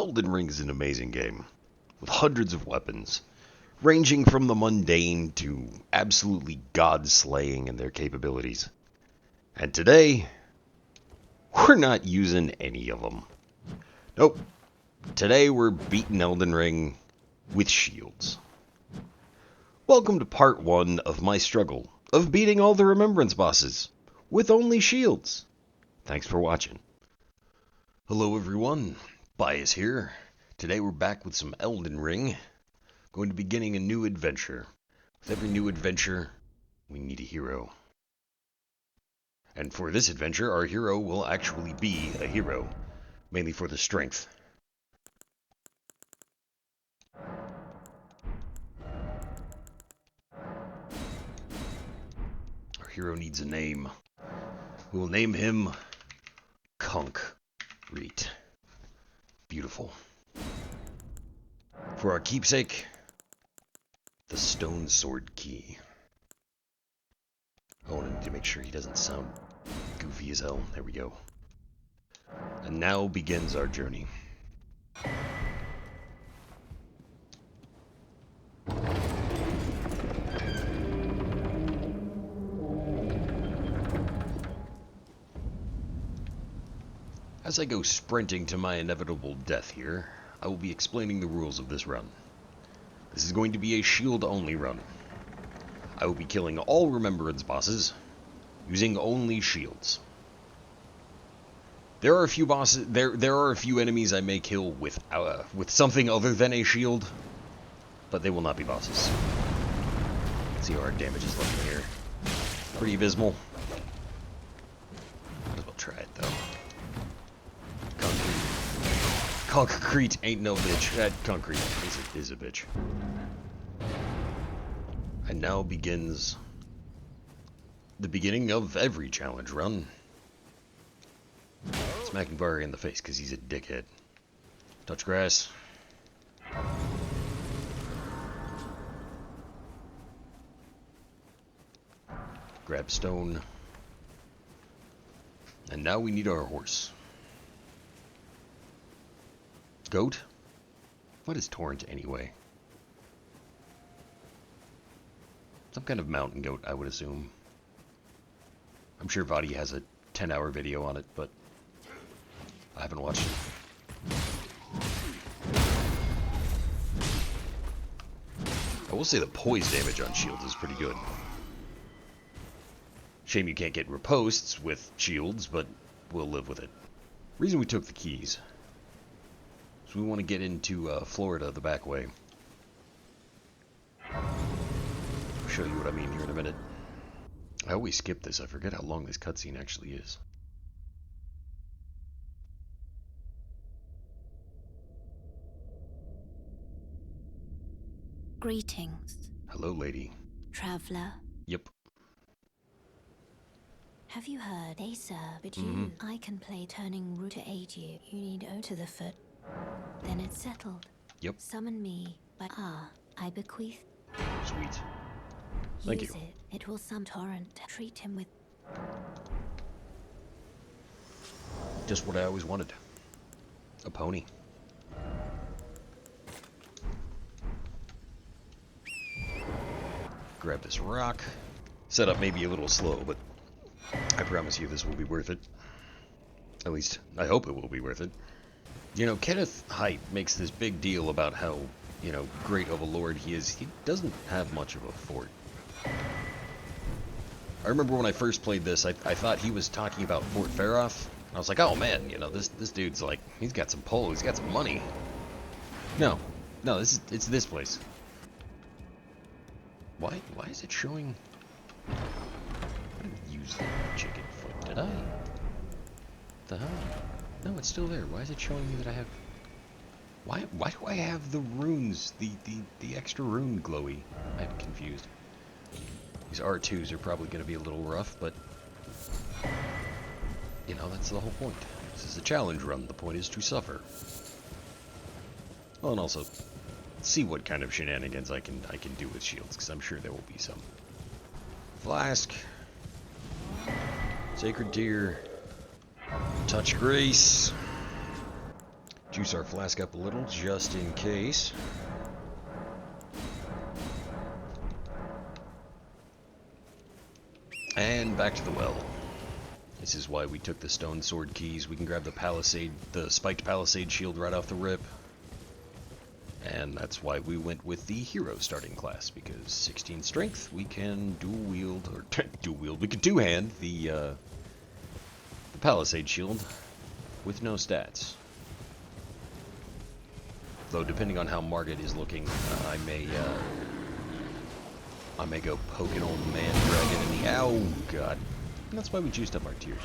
Elden Ring is an amazing game, with hundreds of weapons, ranging from the mundane to absolutely god-slaying in their capabilities. And today, we're not using any of them. Nope. Today we're beating Elden Ring with shields. Welcome to part 1 of my struggle of beating all the Remembrance bosses with only shields. Thanks for watching. Hello everyone, Bias here. Today we're back with some Elden Ring. Going to be beginning a new adventure. With every new adventure, we need a hero. And for this adventure, our hero will actually be a hero, mainly for the strength. Our hero needs a name. We will name him Concrete. Beautiful. For our keepsake, the Stone Sword Key. Oh, and I need to make sure he doesn't sound goofy as hell. There we go. And now begins our journey. As I go sprinting to my inevitable death here, I will be explaining the rules of this run. This is going to be a shield-only run. I will be killing all Remembrance bosses using only shields. There are a few bosses. There are a few enemies I may kill with something other than a shield, but they will not be bosses. Let's see how our damage is looking here. Pretty abysmal. Might as well try it though. Concrete ain't no bitch. That concrete is a bitch. And now begins the beginning of every challenge run. Smacking Barry in the face because he's a dickhead. Touch grass. Grab stone. And now we need our horse. Goat? What is Torrent anyway? Some kind of mountain goat, I would assume. I'm sure Vadi has a 10-hour video on it, but I haven't watched it. I will say the poise damage on shields is pretty good. Shame you can't get riposts with shields, but we'll live with it. Reason we took the keys. So we want to get into Florida the back way. I'll show you what I mean here in a minute. I always skip this. I forget how long this cutscene actually is. Greetings. Hello, lady. Traveler. Yep. Have you heard? They sir, but I can play turning root to aid you. You need O to the foot. Then it's settled. Yep. Summon me, but I bequeath. Sweet. Thank you. Use it. It will some torrent. Treat him with. Just what I always wanted. A pony. Grab this rock. Setup may be a little slow, but I promise you this will be worth it. At least, I hope it will be worth it. You know, Kenneth Haidt makes this big deal about how, great of a lord he is. He doesn't have much of a fort. I remember when I first played this, I thought he was talking about Fort Faroth. I was like, oh man, this dude's like, he's got some pull, he's got some money. No, it's this place. Why is it showing? I didn't use the chicken foot, did I? The hell? No, it's still there. Why is it showing me that I have? Why do I have the runes? The extra rune glowy? I'm confused. These R2s are probably going to be a little rough, but that's the whole point. This is a challenge run. The point is to suffer. Well, and also see what kind of shenanigans I can do with shields, because I'm sure there will be some. Flask. Sacred Tear. Touch Grace. Juice our flask up a little, just in case. And back to the well. This is why we took the stone sword keys. We can grab the spiked palisade shield right off the rip. And that's why we went with the hero starting class, because 16 strength, we can we can two-hand the palisade shield with no stats. Though depending on how Margit is looking, I may go poke an old man dragon in the ow god. And that's why we juiced up our tears.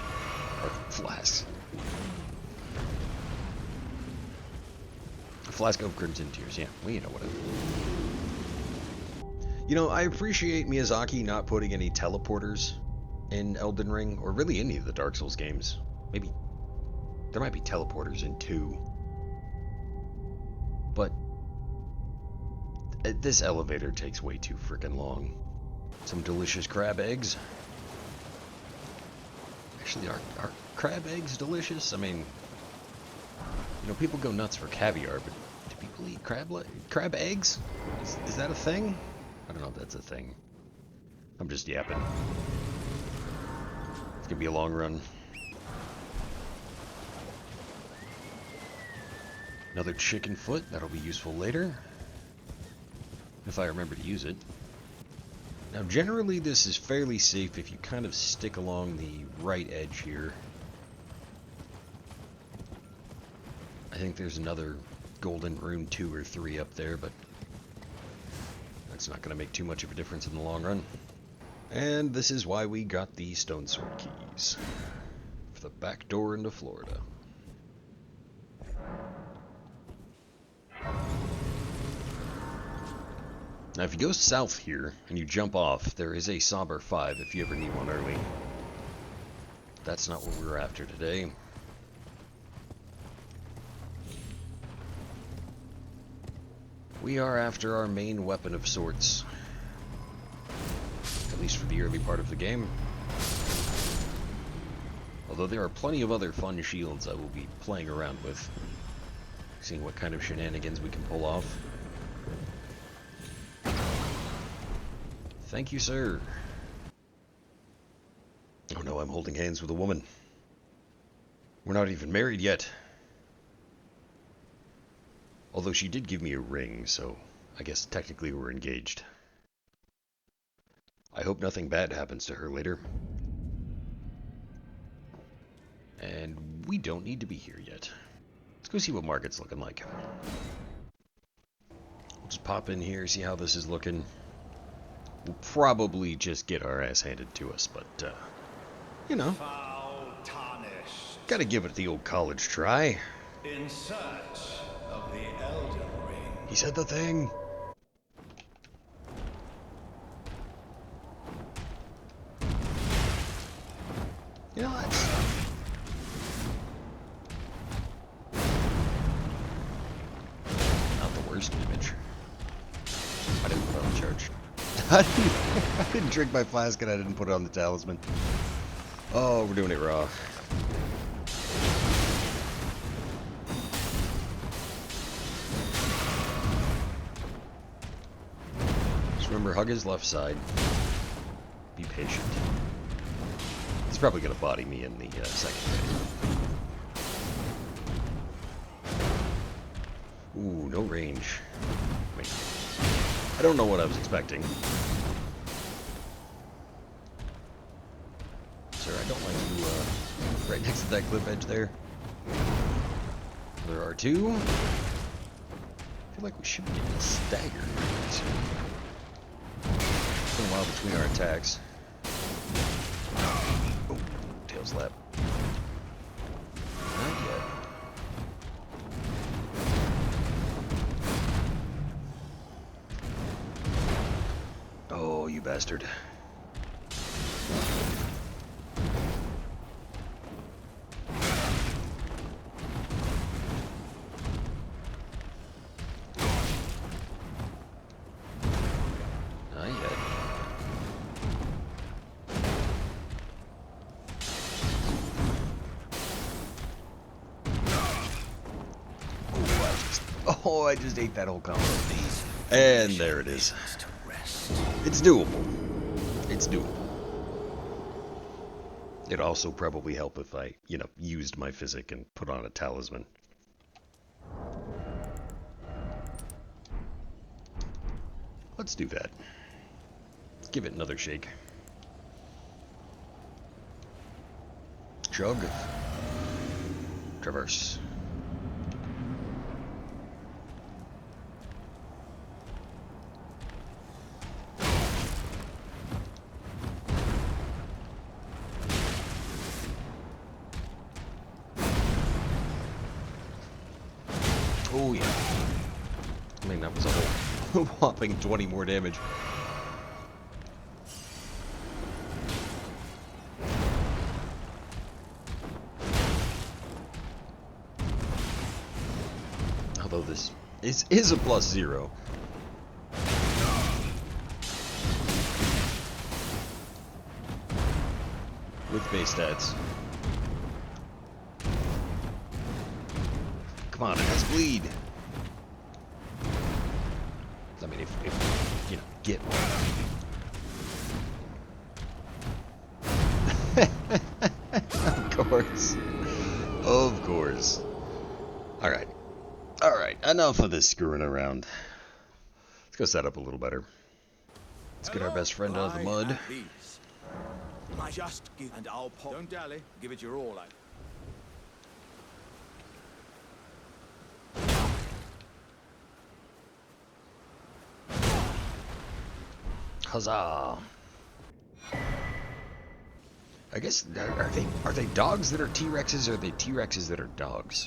Our flasks. A flask of crimson tears, yeah. Well, you know what You know, I appreciate Miyazaki not putting any teleporters in Elden Ring, or really any of the Dark Souls games. Maybe there might be teleporters in 2. But this elevator takes way too freaking long. Some delicious crab eggs. Actually, are crab eggs delicious? I mean, you know, people go nuts for caviar, but do people eat crab eggs? Is that a thing? I don't know if that's a thing. I'm just yapping. It's gonna be a long run. Another chicken foot, that'll be useful later. If I remember to use it. Now generally this is fairly safe if you kind of stick along the right edge here. I think there's another golden rune 2 or 3 up there, but that's not going to make too much of a difference in the long run. And this is why we got the stone sword keys. For the back door into Florida. Now if you go south here, and you jump off, there is a Sauber 5 if you ever need one early. That's not what we're after today. We are after our main weapon of sorts. At least for the early part of the game. Although there are plenty of other fun shields I will be playing around with. Seeing what kind of shenanigans we can pull off. Thank you, sir. Oh no, I'm holding hands with a woman. We're not even married yet. Although she did give me a ring, so I guess technically we're engaged. I hope nothing bad happens to her later. And we don't need to be here yet. Let's go see what Margit's looking like. We'll just pop in here, see how this is looking. We'll probably just get our ass handed to us, but, you know. Gotta give it the old college try. In search of the Elden Ring. He said the thing. You know, that's... not the worst image. I didn't put it on the charge. I didn't drink my flask and I didn't put it on the talisman. Oh, we're doing it raw. Just remember, hug his left side. Be patient. He's probably going to body me in the second phase. Ooh, no range. Wait. I don't know what I was expecting. Sir, I don't like you right next to that cliff edge there. There are 2. I feel like we should be getting a stagger. It's been a while between our attacks. Oh, tail slap. Not yet. Oh, you bastard. Not yet. Oh, I just ate that whole combo. And there it is. It's doable. It's doable. It'd also probably help if I, used my physic and put on a talisman. Let's do that. Give it another shake. Chug. Traverse. Oh yeah. I mean, that was a whole whopping 20 more damage. Although this is a +0. With base stats. Come on, it has bleed. I mean, if get one. Of course. Of course. Alright. Alright, enough of this screwing around. Let's go set up a little better. Let's get our best friend out of the mud. I just give and I'll pop. Don't dally. Give it your all. Huzzah! I guess are they dogs that are T-Rexes, or are they T-Rexes that are dogs?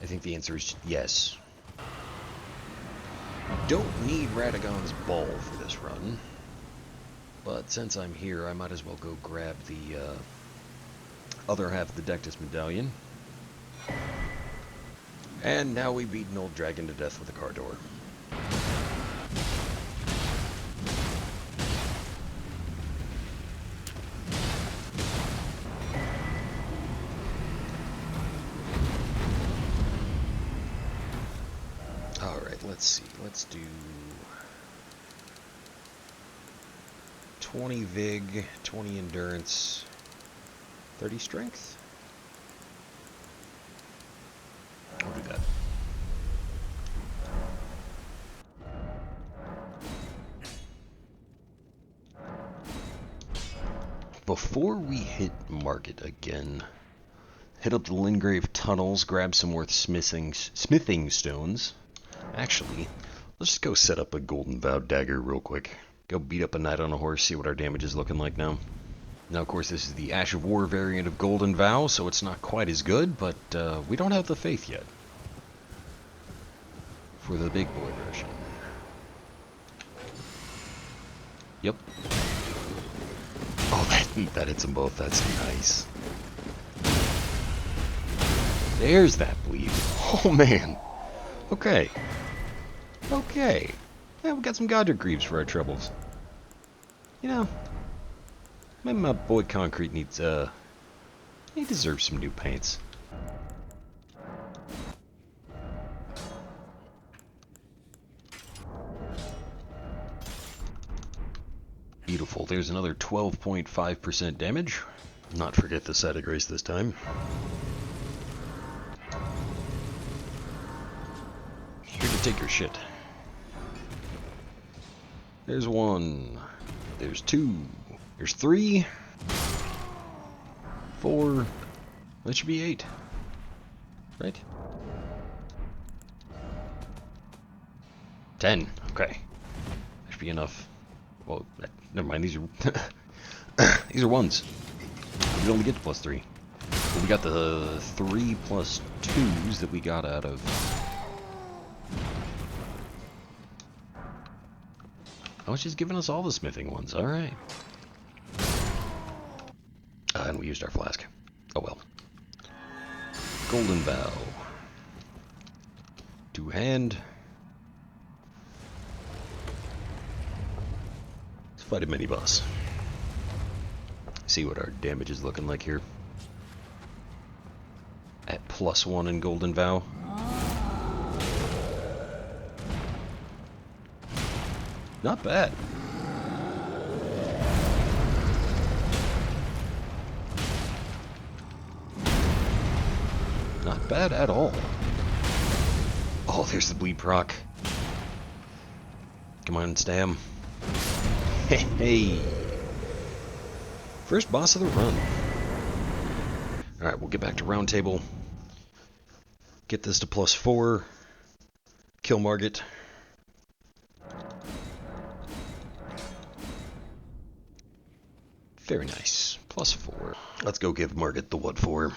I think the answer is yes. Don't need Radagon's ball for this run, but since I'm here, I might as well go grab the other half of the Dectus medallion. And now we beat an old dragon to death with a car door. Alright, let's see. Let's do 20 Vig, 20 Endurance, 30 Strength? I'll do that. Before we hit Market again, hit up the Lingrave tunnels, grab some more smithing stones. Actually, let's just go set up a Golden Vow dagger real quick. Go beat up a knight on a horse, see what our damage is looking like now. Now, of course, this is the Ash of War variant of Golden Vow, so it's not quite as good, but we don't have the faith yet for the big boy version. Yep. Oh, that hits them both. That's nice. There's that bleed. Oh, man. Okay. Okay. Yeah, we got some Godric Greaves for our troubles. You know, maybe my boy Concrete needs, he deserves some new paints. Beautiful. There's another 12.5% damage. Not forget the Side of Grace this time. Here to take your shit. There's one. There's two. There's three. 4. That should be 8. Right? 10. Okay. That should be enough. Well, never mind. These are these are ones. We only get to +3. But we got the 3 plus 2s that we got out of. Oh, she's giving us all the smithing ones. All right. And we used our flask. Oh well. Golden Vow. 2 hand. Let's fight a mini boss. See what our damage is looking like here. At +1 in Golden Vow. Not bad. Not bad at all. Oh, there's the bleed proc. Come on, Stam. Hey, hey. First boss of the run. Alright, we'll get back to round table. Get this to +4. Kill Margit. Very nice. +4. Let's go give Margit the what for.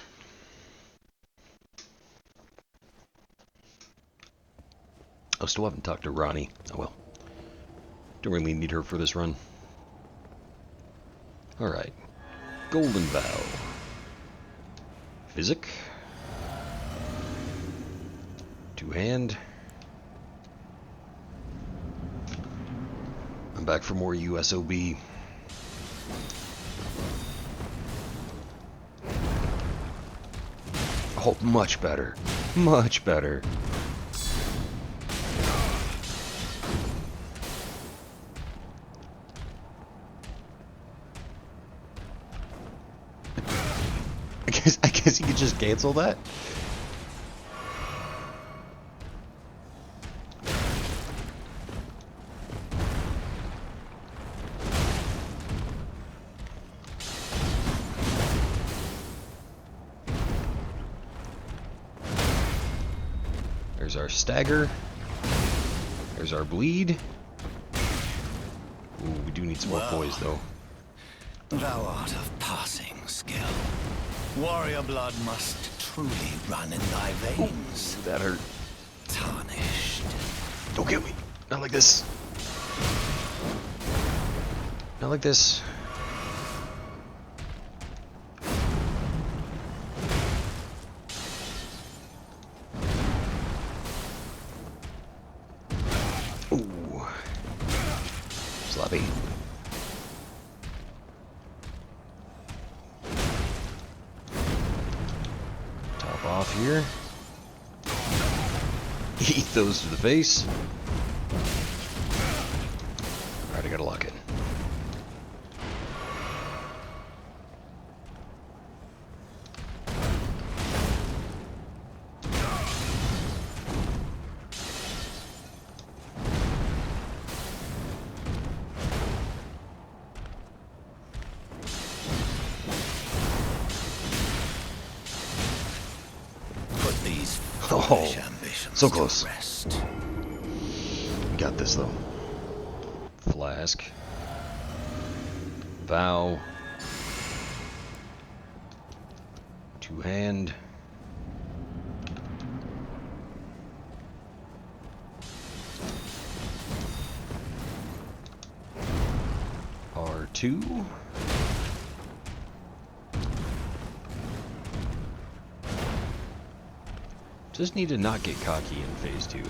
I still haven't talked to Ronnie. Oh well. Don't really need her for this run. Alright. Golden Vow. Physic. Two-hand. I'm back for more USOB. Oh, much better. Much better. I guess you could just cancel that. There's our stagger. There's our bleed. Ooh, we do need some more poise though. Thou art of passing skill. Warrior blood must truly run in thy veins. Ooh, that hurt. Tarnished. Don't kill me. Not like this. Not like this. Ooh. Sloppy. Top off here. Eat those to the face. Alright, I gotta lock it. Put these Oh, ambitions so close. to rest. Got this though. Flask. Vow. Two-hand. R2. Just need to not get cocky in phase 2.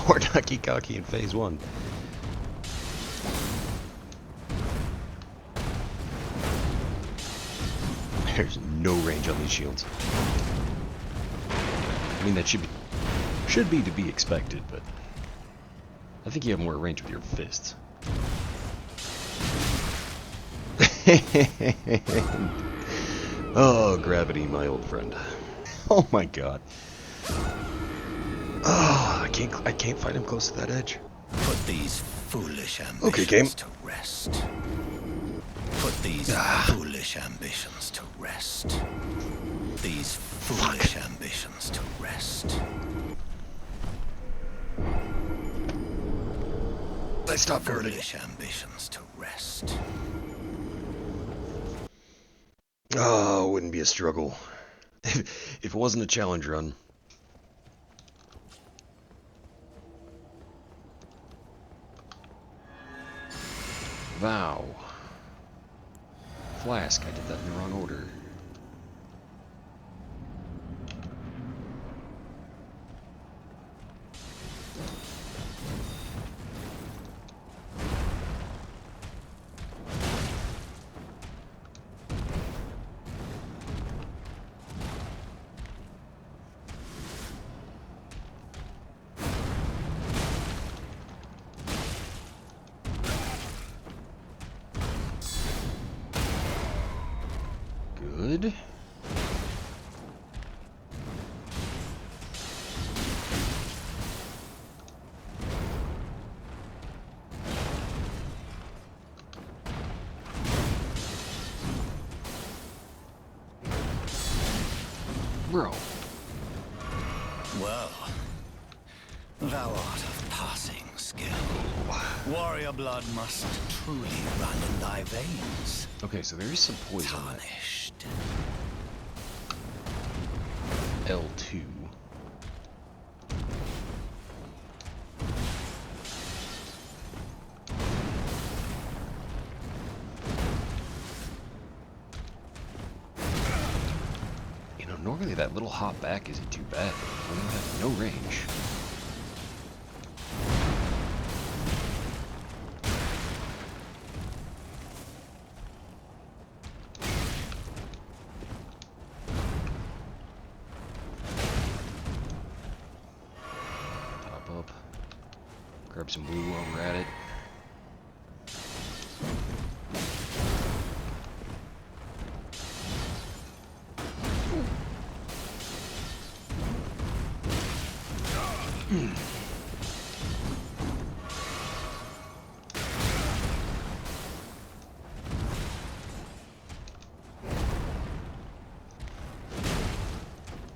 Or not get cocky in phase 1. There's no range on these shields. I mean, that should be to be expected, but I think you have more range with your fists. Oh, gravity, my old friend. Oh my god. Oh, I can't find him close to that edge. Put these foolish ambitions Okay, game. to rest. Put these foolish ambitions to rest. These foolish ambitions to rest. I stopped guarding. Foolish ambitions to rest. Oh, it wouldn't be a struggle. If it wasn't a challenge run. Vow. Flask, I did that in the wrong order. good. Bro. Well, thou art of passing skill. Warrior blood must truly run in thy veins. Okay, so there is some poison in Tarnished. L2. You know, normally that little hop back isn't too bad when you have no range. Top up. Grab some blue while we're at it.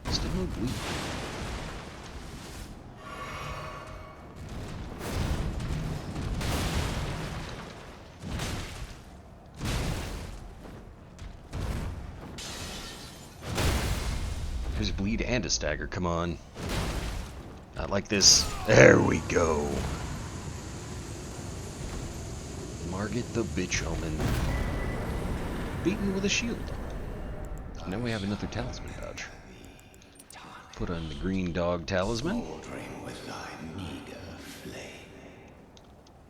Still no bleed. There's a bleed and a stagger, come on. Not like this. There we go. Margit the Bitch Omen. Beaten with a shield. Now we have another talisman dodge. Put on the green dog talisman. Smoldering with thy meager flame.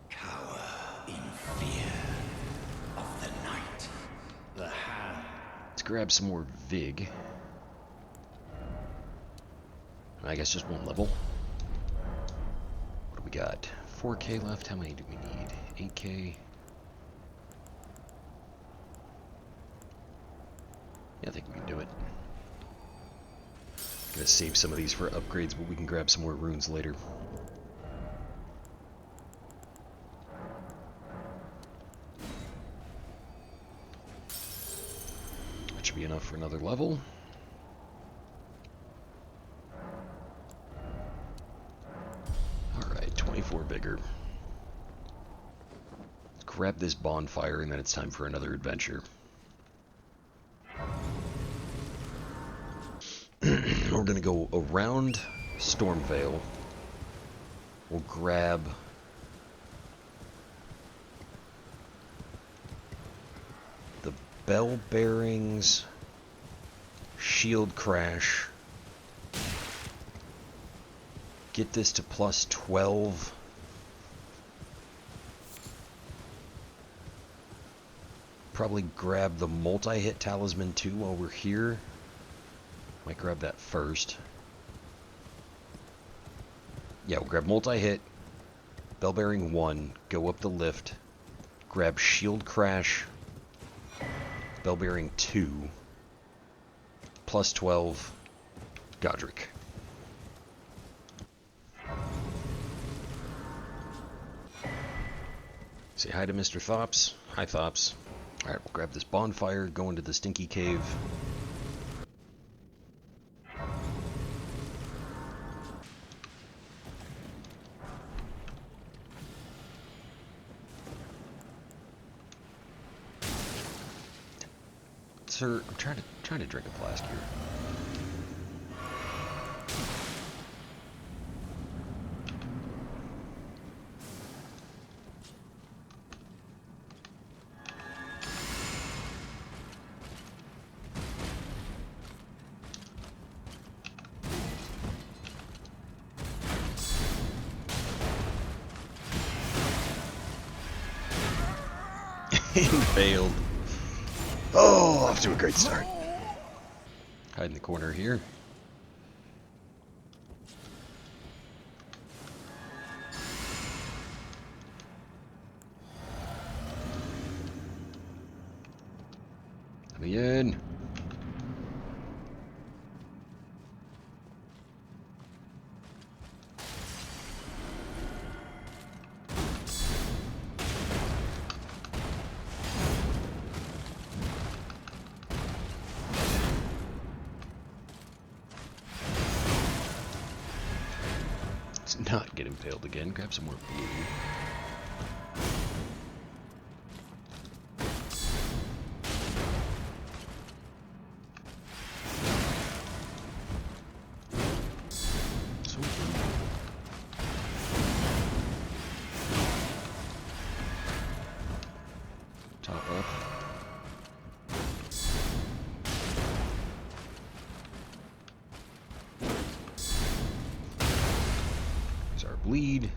Cower in fear of the night. The hand. Let's grab some more Vig. I guess just one level. What do we got? 4K left. How many do we need? 8K. Yeah, I think we can do it. Gonna save some of these for upgrades, but we can grab some more runes later. That should be enough for another level. Alright, 24 vigor. Let's grab this bonfire and then it's time for another adventure. We're gonna go around Stormvale. We'll grab the bell bearings, shield crash, get this to plus 12. Probably grab the multi-hit talisman too while we're here. Might grab that first. Yeah, we'll grab multi-hit, bell bearing 1, go up the lift, grab shield crash, bell bearing 2, plus 12, Godric. Say hi to Mr. Thops. Hi, Thops. Alright, we'll grab this bonfire, go into the stinky cave. Sir, I'm trying to drink a flask here. He failed. Oh, off to a great start. Hide in the corner here. Let me in. Let's not get impaled again. Grab some more blue. Top up. There's our bleed.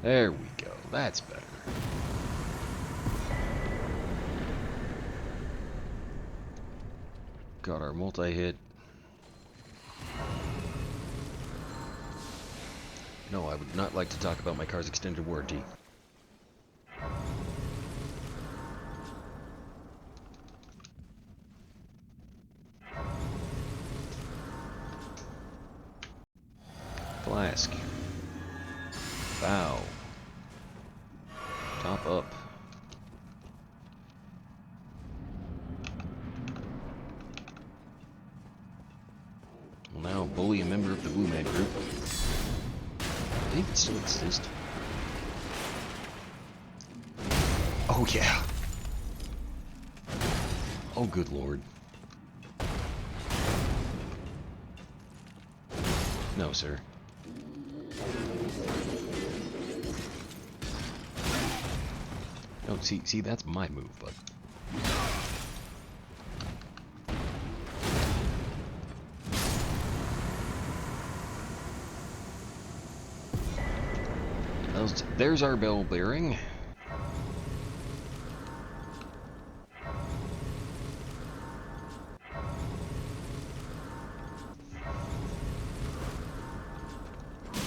There we go. That's better. Got our multi-hit. No, I would not like to talk about my car's extended warranty. Flask. Bow. Top up. Will now bully a member of the Blue Man group. I think it still exists. Oh yeah. Oh good lord. No, sir. No, see, that's my move, but there's our bell bearing.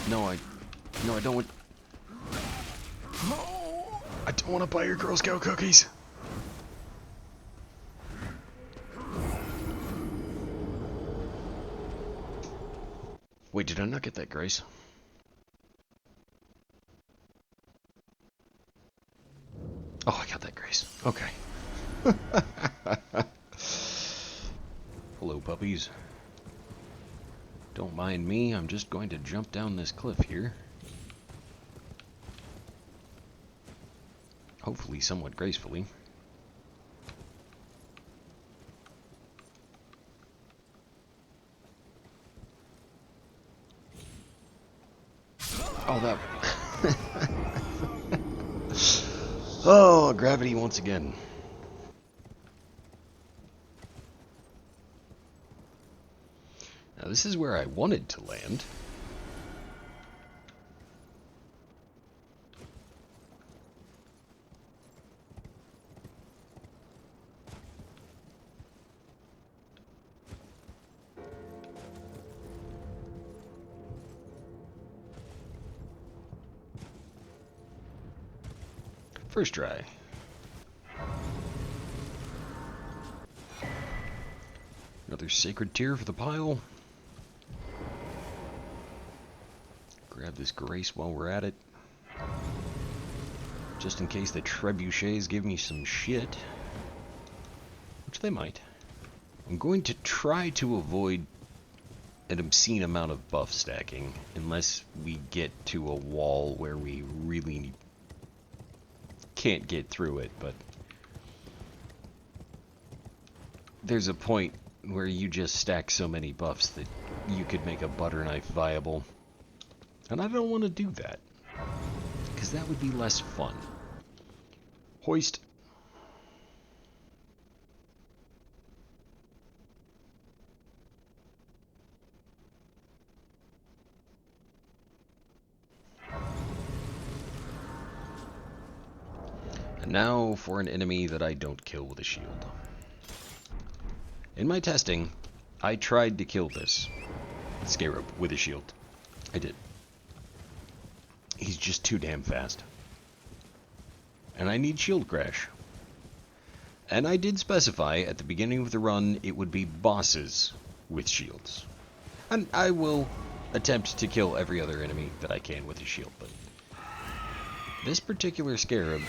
No, I don't want. I don't want to buy your Girl Scout cookies. Wait, did I not get that, Grace? Oh, I got that, Grace. Okay. Hello, puppies. Don't mind me, I'm just going to jump down this cliff here. Hopefully somewhat gracefully. Oh, that... Oh, gravity once again. Now, this is where I wanted to land. First try. Another sacred tear for the pile. Grab this grace while we're at it. Just in case the trebuchets give me some shit. Which they might. I'm going to try to avoid an obscene amount of buff stacking. Unless we get to a wall where we really can't get through it. But there's a point where you just stack so many buffs that you could make a butter knife viable. And I don't want to do that, because that would be less fun. Hoist. And now for an enemy that I don't kill with a shield. In my testing, I tried to kill this scarab with a shield. I did. He's just too damn fast. And I need shield crash. And I did specify at the beginning of the run it would be bosses with shields. And I will attempt to kill every other enemy that I can with a shield, but this particular scarab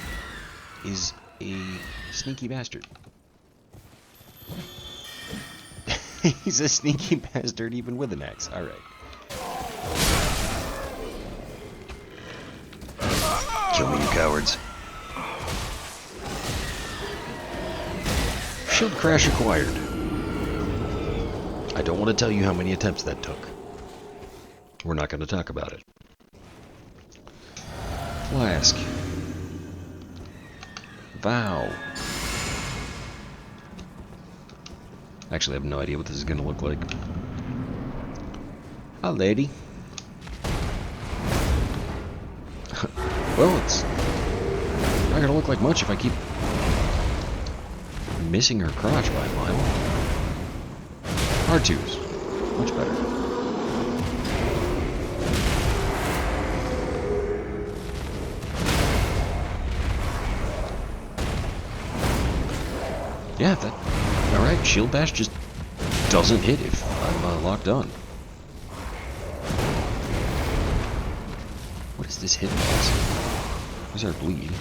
is a sneaky bastard. He's a sneaky bastard even with an axe. Alright. Kill me, you cowards. Shield crash acquired. I don't want to tell you how many attempts that took. We're not going to talk about it. Flask. Vow. Actually, I have no idea what this is going to look like. Hi, lady. Well, it's not going to look like much if I keep missing her crotch by a mile. R2's. Much better. Yeah, that... Alright, Shield Bash just doesn't hit if I'm locked on. What is this hit box? Where's our bleed?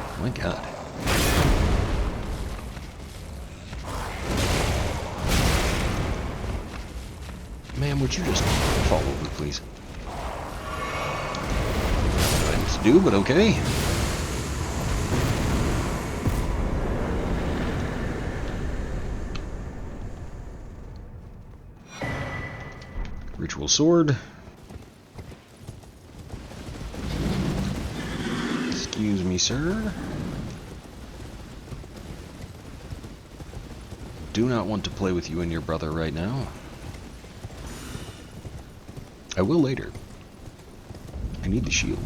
Oh my god. Ma'am, would you just fall over, please? Nothing to do, but okay. Ritual sword. Excuse me, sir. Do not want to play with you and your brother right now. I will later. I need the shield.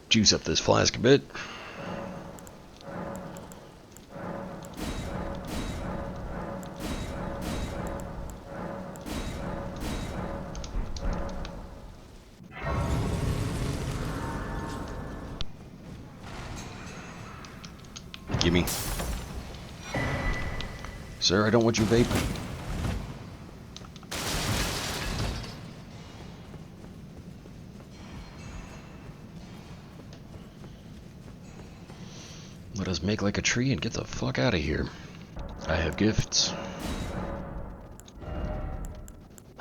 Juice up this flask a bit. Gimme. Sir, I don't want you vaping. Let us make like a tree and get the fuck out of here. I have gifts.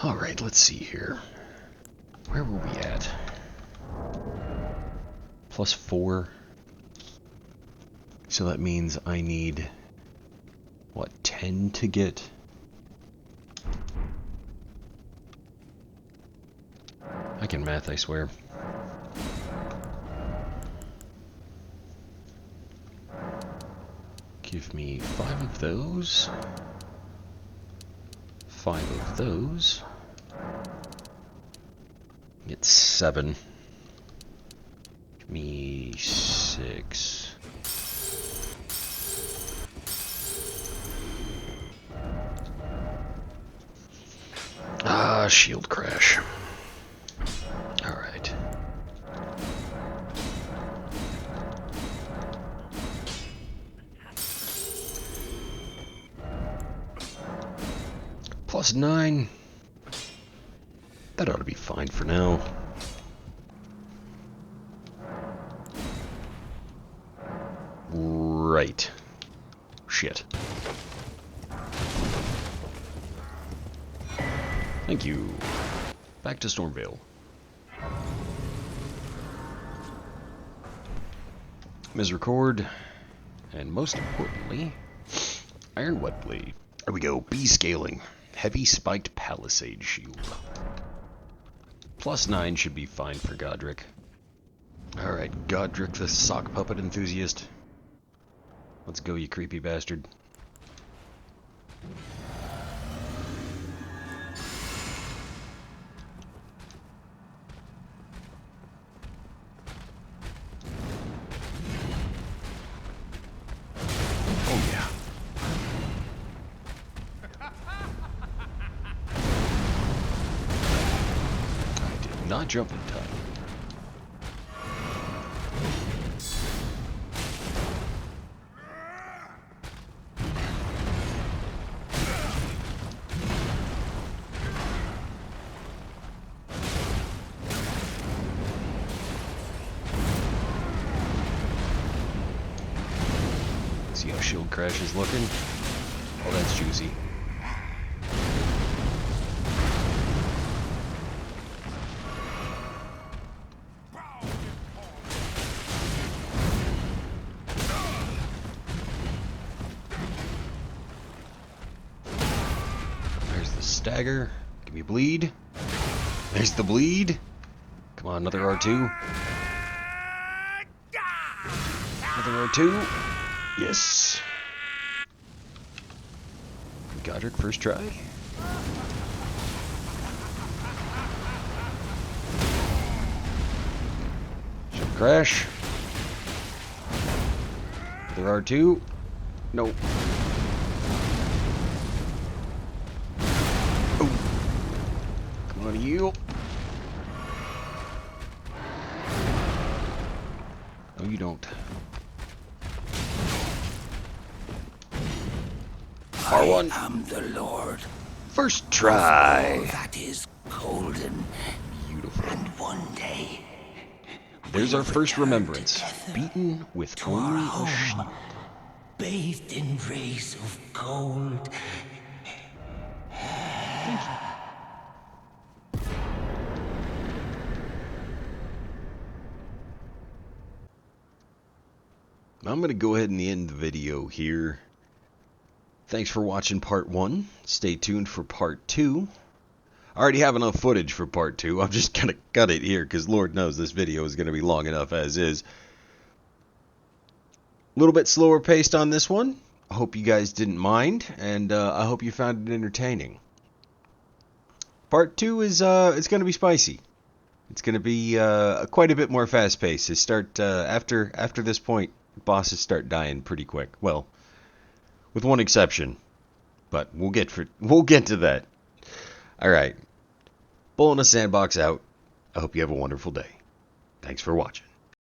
Alright, let's see here. Where were we at? +4. So that means I need, what, 10 to get? I can math, I swear. Give me 5 of those. 5 of those. Get 7. Give me 6. Ah, shield crash. Alright. +9. That ought to be fine for now. Right. Shit. Thank you. Back to Stormvale. Misericord. And most importantly, Iron Whetblade. There we go. B scaling. Heavy spiked palisade shield. +9 should be fine for Godric. Alright, Godric the sock puppet enthusiast. Let's go, you creepy bastard. Oh yeah. my jumping time. See how shield crash is looking? Oh, that's juicy. There's the stagger. Give me bleed. There's the bleed. Come on, another R2. Another R2. Yes. Godric, first try. Should crash. Another R2. Nope. Oh. Come on, you. No, you don't. R1. I am the Lord. First All try. that is golden. Beautiful. And one day, There's we'll our first return remembrance. together Beaten with to our only a home, shield. bathed in rays of gold. I'm going to go ahead and end the video here. Thanks for watching part 1. Stay tuned for part 2. I already have enough footage for part 2. I'm just going to cut it here because Lord knows this video is going to be long enough as is. A little bit slower paced on this one. I hope you guys didn't mind, and I hope you found it entertaining. Part 2 is it's going to be spicy. It's going to be quite a bit more fast paced. They start after this point, bosses start dying pretty quick. Well, with one exception, but we'll get to that. All right, Bull in a Sandbox out. I hope you have a wonderful day. Thanks for watching.